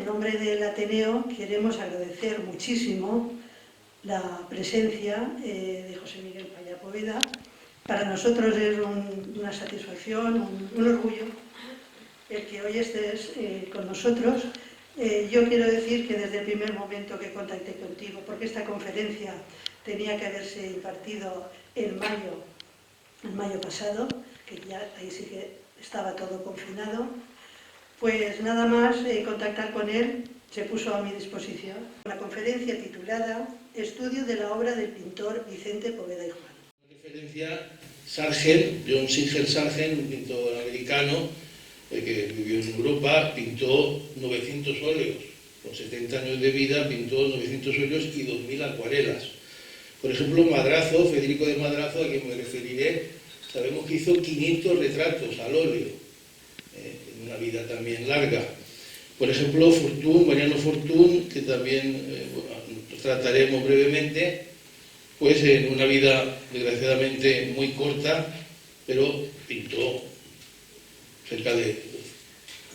nombre del Ateneo queremos agradecer muchísimo la presencia de José Miguel Paya Poveda. Para nosotros es una satisfacción, un orgullo el que hoy estés con nosotros. Yo quiero decir que desde el primer momento que contacté contigo, porque esta conferencia tenía que haberse impartido en mayo pasado, que ya ahí sí que estaba todo confinado, pues nada más contactar con él, se puso a mi disposición. La conferencia titulada Estudio de la obra del pintor Vicente Poveda y Juan. Referencia Sargent, John Singer Sargent, un pintor americano que vivió en Europa, pintó 900 óleos. Con 70 años de vida pintó 900 óleos y 2000 acuarelas. Por ejemplo, Madrazo, Federico de Madrazo, a quien me referiré, sabemos que hizo 500 retratos al óleo, en una vida también larga. Por ejemplo, Mariano Fortuny, que también trataremos brevemente, pues en una vida desgraciadamente muy corta, pero pintó cerca de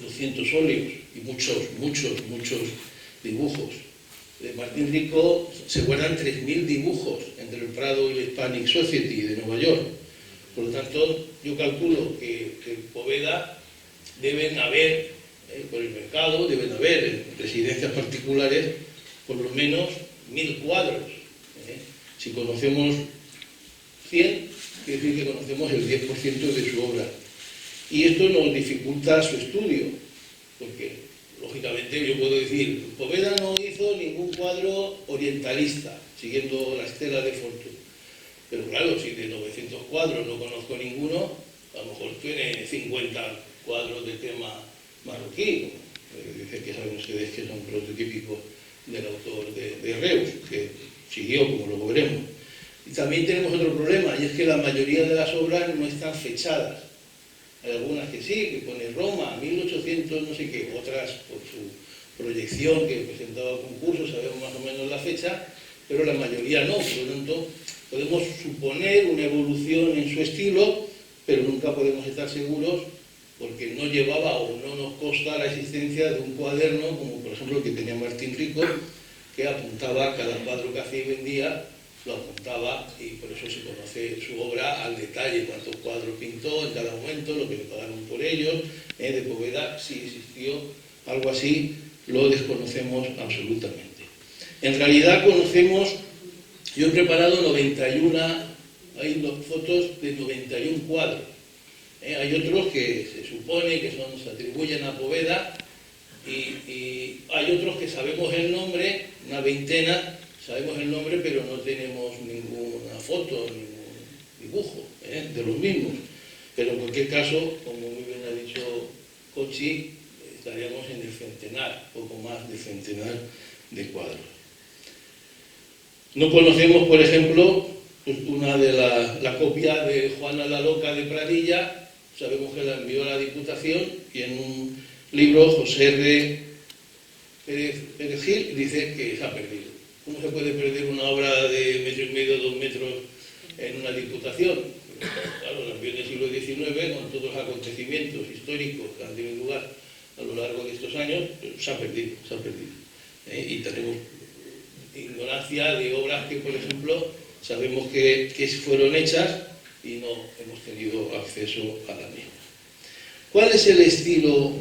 200 óleos y muchos dibujos. De Martín Rico se guardan 3.000 dibujos entre el Prado y la Hispanic Society de Nueva York. Por lo tanto, yo calculo que Poveda deben haber, por el mercado, deben haber en residencias particulares por lo menos 1000 cuadros. Si conocemos 100, quiere decir que conocemos el 10% de su obra. Y esto nos dificulta su estudio, porque, lógicamente, yo puedo decir, Poveda no hizo ningún cuadro orientalista, siguiendo la estela de Fortuny. Pero claro, si de 900 cuadros no conozco ninguno, a lo mejor tiene 50 cuadros de tema marroquí. Dicen que saben ustedes que son prototípicos del autor de Reus, que siguió, como luego veremos. Y también tenemos otro problema, y es que la mayoría de las obras no están fechadas. Hay algunas que sí, que pone Roma, 1800 no sé qué, otras por su proyección que presentaba concursos, sabemos más o menos la fecha, pero la mayoría no. Por lo tanto, podemos suponer una evolución en su estilo, pero nunca podemos estar seguros porque no llevaba o no nos consta la existencia de un cuaderno, como por ejemplo el que tenía Martín Rico, que apuntaba cada cuadro que hacía y vendía, lo apuntaba, y por eso se conoce su obra al detalle, cuántos cuadros pintó en cada momento, lo que le pagaron por ellos. De Poveda, si existió algo así, lo desconocemos absolutamente. En realidad conocemos, yo he preparado 91, hay fotos de 91 cuadros. Hay otros que se supone que se atribuyen a Poveda, y hay otros que sabemos el nombre, una veintena, sabemos el nombre, pero no tenemos ninguna foto, ningún dibujo de los mismos. Pero en cualquier caso, como muy bien ha dicho Cochi, estaríamos en el centenar, poco más de centenar de cuadros. No conocemos, por ejemplo, pues una de la copia de Juana la Loca de Pradilla, sabemos que la envió a la Diputación, y en un libro José R. Pérez Gil dice que se ha perdido. ¿Cómo se puede perder una obra de 1,5 metros, 2 metros en una Diputación? Claro, la envió en el siglo XIX, con todos los acontecimientos históricos que han tenido lugar a lo largo de estos años, pero se ha perdido. Y tenemos ignorancia de obras que, por ejemplo, sabemos que fueron hechas y no hemos tenido acceso a la misma. ¿Cuál es el estilo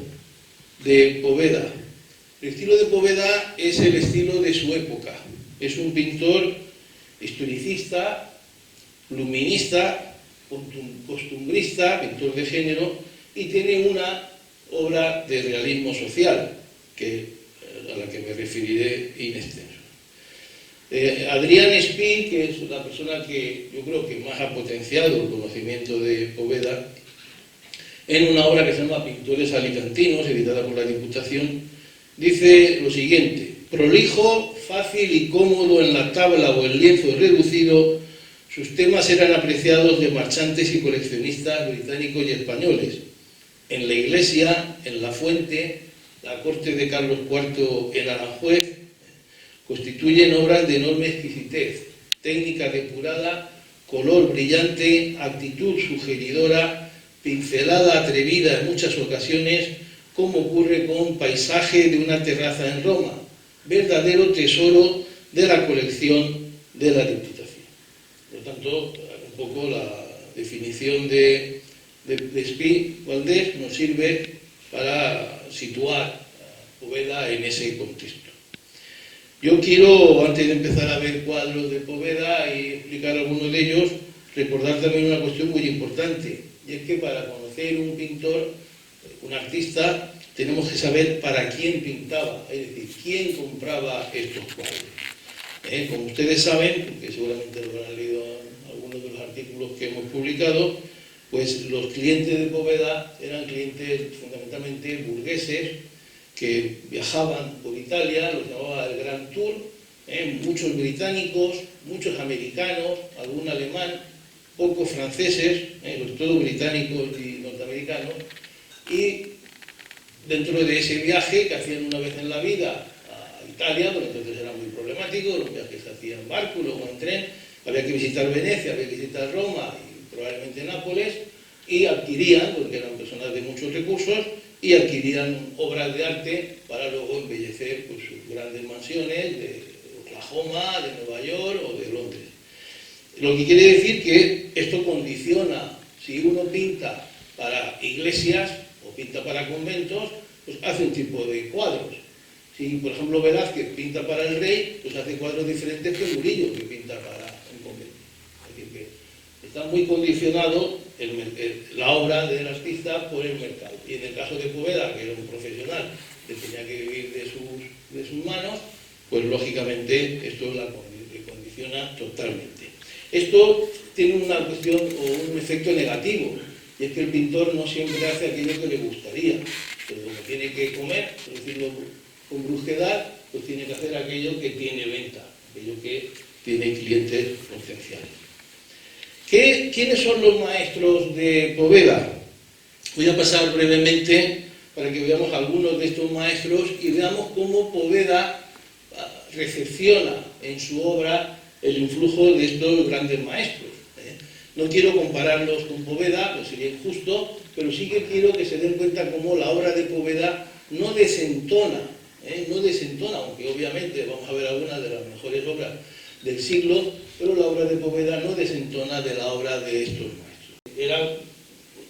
de Poveda? El estilo de Poveda es el estilo de su época. Es un pintor historicista, luminista, costumbrista, pintor de género, y tiene una obra de realismo social, a la que me referiré in extenso. Adrián Espí, que es la persona que yo creo que más ha potenciado el conocimiento de Poveda, en una obra que se llama Pintores alicantinos, editada por la Diputación, dice lo siguiente: prolijo, fácil y cómodo en la tabla o el lienzo reducido, sus temas eran apreciados de marchantes y coleccionistas británicos y españoles. En la iglesia, en la fuente, la corte de Carlos IV en Aranjuez, constituyen obras de enorme exquisitez, técnica depurada, color brillante, actitud sugeridora, pincelada atrevida en muchas ocasiones, como ocurre con Paisaje de una terraza en Roma, verdadero tesoro de la colección de la Diputación. Por lo tanto, un poco la definición de Espí Valdés nos sirve para situar a Poveda en ese contexto. Yo quiero, antes de empezar a ver cuadros de Poveda y explicar algunos de ellos, recordar también una cuestión muy importante, y es que para conocer un pintor, un artista, tenemos que saber para quién pintaba, es decir, quién compraba estos cuadros. Como ustedes saben, porque seguramente lo habrán leído en algunos de los artículos que hemos publicado, pues los clientes de Poveda eran clientes fundamentalmente burgueses que viajaban por Italia, los llamaba el Grand Tour, muchos británicos, muchos americanos, algún alemán, pocos franceses, sobre todo británicos y norteamericanos, y dentro de ese viaje que hacían una vez en la vida a Italia, porque entonces era muy problemático, los viajes se hacían en barco, luego en tren, había que visitar Venecia, había que visitar Roma y probablemente Nápoles, y adquirían, porque eran personas de muchos recursos, y adquirían obras de arte para luego embellecer pues, sus grandes mansiones de Oklahoma, de Nueva York o de Londres. Lo que quiere decir que esto condiciona, si uno pinta para iglesias o pinta para conventos, pues hace un tipo de cuadros. Si, por ejemplo, Velázquez pinta para el rey, pues hace cuadros diferentes que Murillo, que pinta para un convento. Es decir, que está muy condicionado la obra del artista por el mercado. Y en el caso de Poveda, que era un profesional que tenía que vivir de sus manos, pues lógicamente esto le condiciona totalmente. Esto tiene una cuestión o un efecto negativo, y es que el pintor no siempre hace aquello que le gustaría, pero como tiene que comer, por decirlo con brusquedad, pues tiene que hacer aquello que tiene venta, aquello que tiene clientes potenciales. ¿Quiénes son los maestros de Poveda? Voy a pasar brevemente para que veamos algunos de estos maestros y veamos cómo Poveda recepciona en su obra el influjo de estos grandes maestros. No quiero compararlos con Poveda, pues sería injusto, pero sí que quiero que se den cuenta cómo la obra de Poveda no desentona, aunque obviamente vamos a ver algunas de las mejores obras del siglo, pero la obra de Poveda no desentona de la obra de estos maestros. Era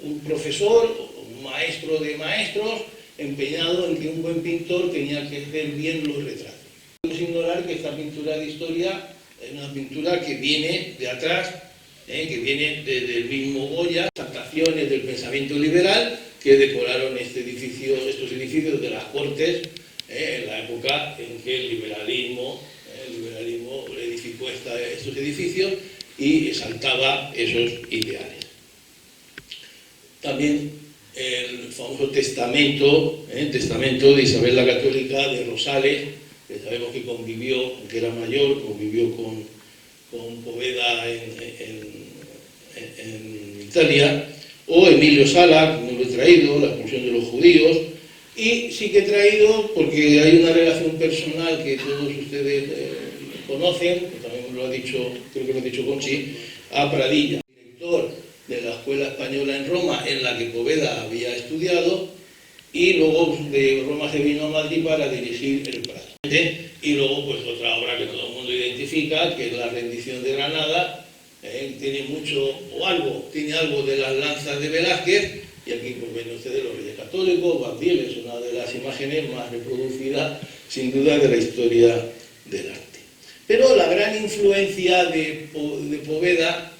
un profesor, un maestro de maestros, empeñado en que un buen pintor tenía que hacer bien los retratos. No podemos ignorar que esta pintura de historia es una pintura que viene de atrás, que viene del mismo Goya, adaptaciones del pensamiento liberal que decoraron estos edificios de las Cortes en la época en que el liberalismo edificó estos edificios y exaltaba esos ideales. También el famoso testamento de Isabel la Católica de Rosales, que sabemos que convivió, que era mayor, convivió con Poveda en Italia, o Emilio Sala, como lo he traído, la expulsión de los judíos, y sí que he traído, porque hay una relación personal que todos ustedes conocen, también lo ha dicho, creo que lo ha dicho Conchi, a Pradilla, director de la Escuela Española en Roma, en la que Poveda había estudiado, y luego de Roma se vino a Madrid para dirigir el Prado. Y luego pues otra obra que todo el mundo identifica, que es La rendición de Granada, tiene algo de las lanzas de Velázquez, y aquí pues ven ustedes los Reyes Católicos, Bandiel es una de las imágenes más reproducidas sin duda de la historia del arte. Pero la gran influencia de Poveda,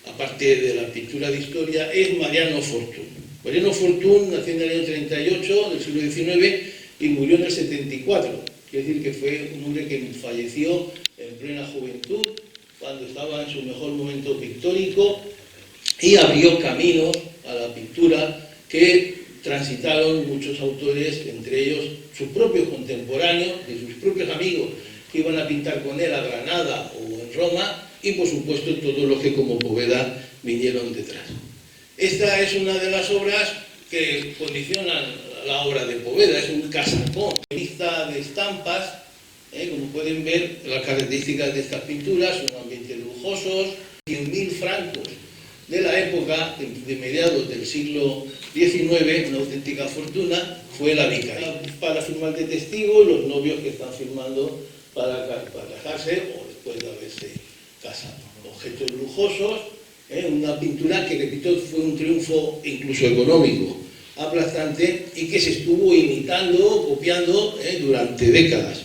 aparte de la pintura de historia, es Mariano Fortuny. Mariano Fortuny nació en el año 38 del siglo XIX y murió en el 74. Quiere decir que fue un hombre que falleció en plena juventud, cuando estaba en su mejor momento pictórico, y abrió caminos a la pintura que transitaron muchos autores, entre ellos sus propios contemporáneos, de sus propios amigos que iban a pintar con él a Granada o en Roma, y por supuesto todos los que como Poveda vinieron detrás. Esta es una de las obras que condicionan la obra de Poveda, es un casacón, lista de estampas, como pueden ver las características de estas pinturas, son ambientes lujosos, 100.000 francos de la época de mediados del siglo XIX, una auténtica fortuna, fue la vicaría. Para firmar de testigo, los novios que están firmando para casarse o después de haberse casado. Objetos lujosos, una pintura que, repito, fue un triunfo incluso económico aplastante y que se estuvo imitando, copiando durante décadas.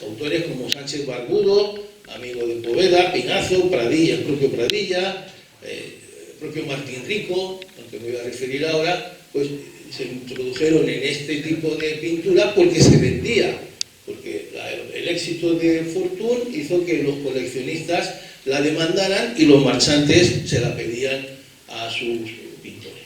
Autores como Sánchez Barbudo, amigo de Poveda, Pinazo, Pradilla, el propio Pradilla, el propio Martín Rico, al que me voy a referir ahora, pues se introdujeron en este tipo de pintura porque se vendía, porque el éxito de Fortuny hizo que los coleccionistas la demandaran y los marchantes se la pedían a sus pintores.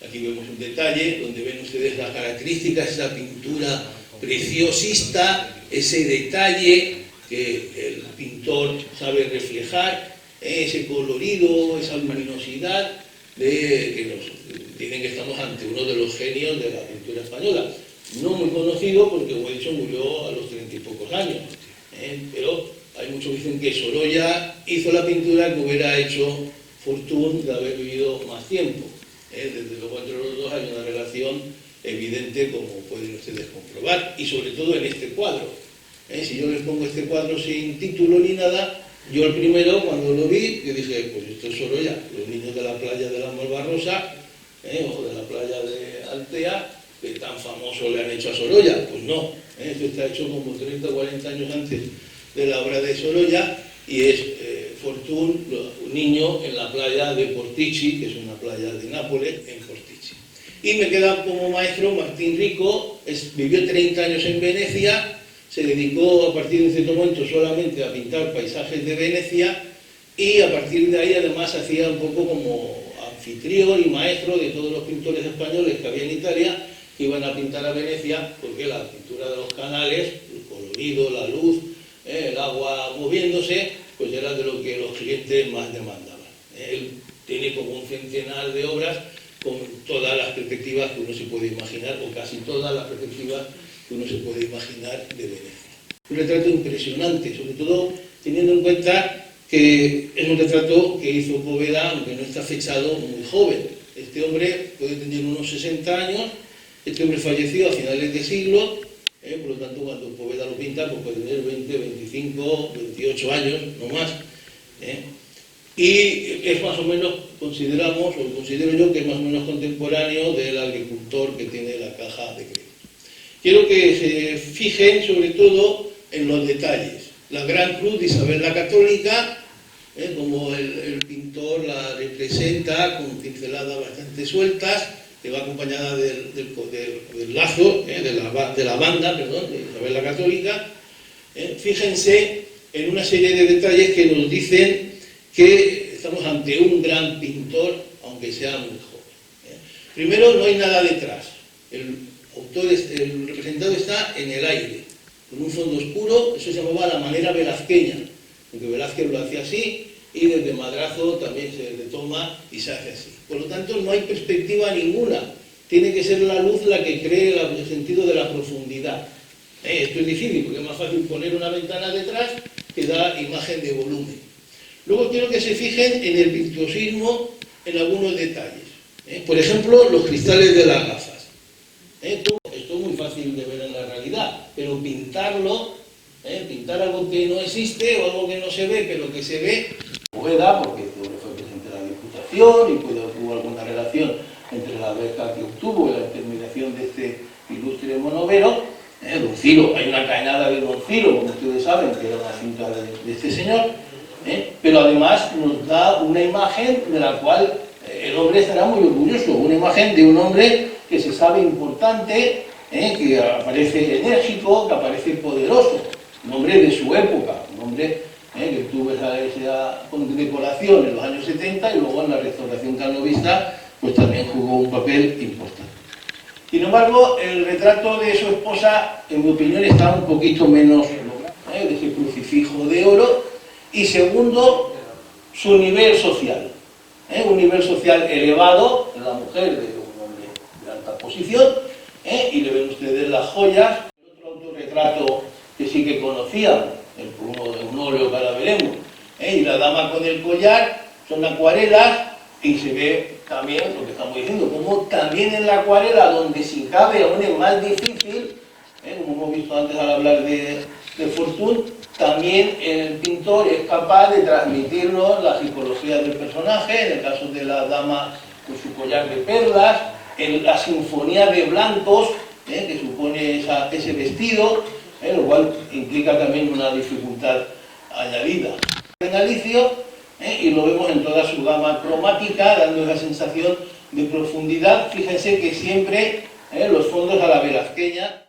Aquí vemos un detalle donde ven ustedes las características, esa pintura preciosista, ese detalle que el pintor sabe reflejar, ese colorido, esa luminosidad, que nos dicen que estamos ante uno de los genios de la pintura española. No muy conocido porque, como he dicho, murió a los 30 y pocos años, pero hay muchos que dicen que Sorolla hizo la pintura que hubiera hecho Fortuny de haber vivido más tiempo. Desde luego entre los dos hay una relación evidente, como pueden ustedes comprobar, y sobre todo en este cuadro. Si yo les pongo este cuadro sin título ni nada, yo el primero, cuando lo vi, yo dije, pues esto es Sorolla, los niños de la playa de la Malvarrosa, o de la playa de Altea, que tan famoso le han hecho a Sorolla. Pues no, esto está hecho como 30 o 40 años antes de la obra de Sorolla, y es Fortuny, un niño en la playa de Portici, que es una playa de Nápoles, en Portici. Y me queda como maestro Martín Rico, vivió 30 años en Venecia, se dedicó a partir de un cierto momento solamente a pintar paisajes de Venecia, y a partir de ahí además hacía un poco como anfitrión y maestro de todos los pintores españoles que había en Italia, que iban a pintar a Venecia, porque la pintura de los canales, el colorido, la luz, el agua moviéndose, pues era de lo que los clientes más demandaban. Él tiene como un centenar de obras con todas las perspectivas que uno se puede imaginar, o casi todas las perspectivas que uno se puede imaginar de Venecia. Un retrato impresionante, sobre todo teniendo en cuenta que es un retrato que hizo Poveda, aunque no está fechado, muy joven. Este hombre puede tener unos 60 años, este hombre falleció a finales de siglo, por lo tanto cuando Poveda lo pinta pues puede tener 20, 25, 28 años, no más. Y es más o menos, consideramos, o considero yo que es más o menos contemporáneo del agricultor que tiene la caja de crédito. Quiero que se fijen sobre todo en los detalles. La Gran Cruz de Isabel la Católica, como el pintor la representa con pinceladas bastante sueltas, que va acompañada del lazo, de la banda, perdón, de Isabel la Católica. Fíjense en una serie de detalles que nos dicen que estamos ante un gran pintor, aunque sea muy joven. Primero, no hay nada detrás. El representado está en el aire, con un fondo oscuro. Eso se llamaba la manera velazqueña, porque Velázquez lo hacía así, y desde Madrazo también se retoma y se hace así. Por lo tanto, no hay perspectiva ninguna. Tiene que ser la luz la que cree el sentido de la profundidad. Esto es difícil, porque es más fácil poner una ventana detrás que da imagen de volumen. Luego quiero que se fijen en el virtuosismo en algunos detalles. Por ejemplo, los cristales de las gafas. Esto es muy fácil de ver en la realidad, pero pintarlo, pintar algo que no existe o algo que no se ve, pero que se ve, Poveda, porque fue presidente de la Diputación y hubo alguna relación entre la beca que obtuvo y la intermediación de este ilustre monovero. Don Ciro, hay una caenada de Don Ciro, como ustedes saben, que era una cinta de este señor, pero además nos da una imagen de la cual el hombre estará muy orgulloso, una imagen de un hombre que se sabe importante, que aparece enérgico, que aparece poderoso, un hombre de su época, un hombre que tuvo esa condecoración en los años 70 y luego en la restauración calnovista pues también jugó un papel importante. Sin embargo, el retrato de su esposa, en mi opinión, está un poquito menos logrado, de ese crucifijo de oro, y segundo, su nivel social. Un nivel social elevado en la mujer de un hombre de alta posición, y le ven ustedes las joyas. El otro autorretrato que sí que conocían, un óleo que ahora veremos, y la dama con el collar, son acuarelas y se ve también lo que estamos diciendo, como también en la acuarela, donde sin cabe aún es más difícil, como hemos visto antes al hablar de Fortuny, también el pintor es capaz de transmitirnos la psicología del personaje, en el caso de la dama con su collar de perlas, en la sinfonía de blancos que supone ese vestido, lo cual implica también una dificultad añadida. En Alicio, y lo vemos en toda su gama cromática, dando esa sensación de profundidad. Fíjense que siempre los fondos a la velazqueña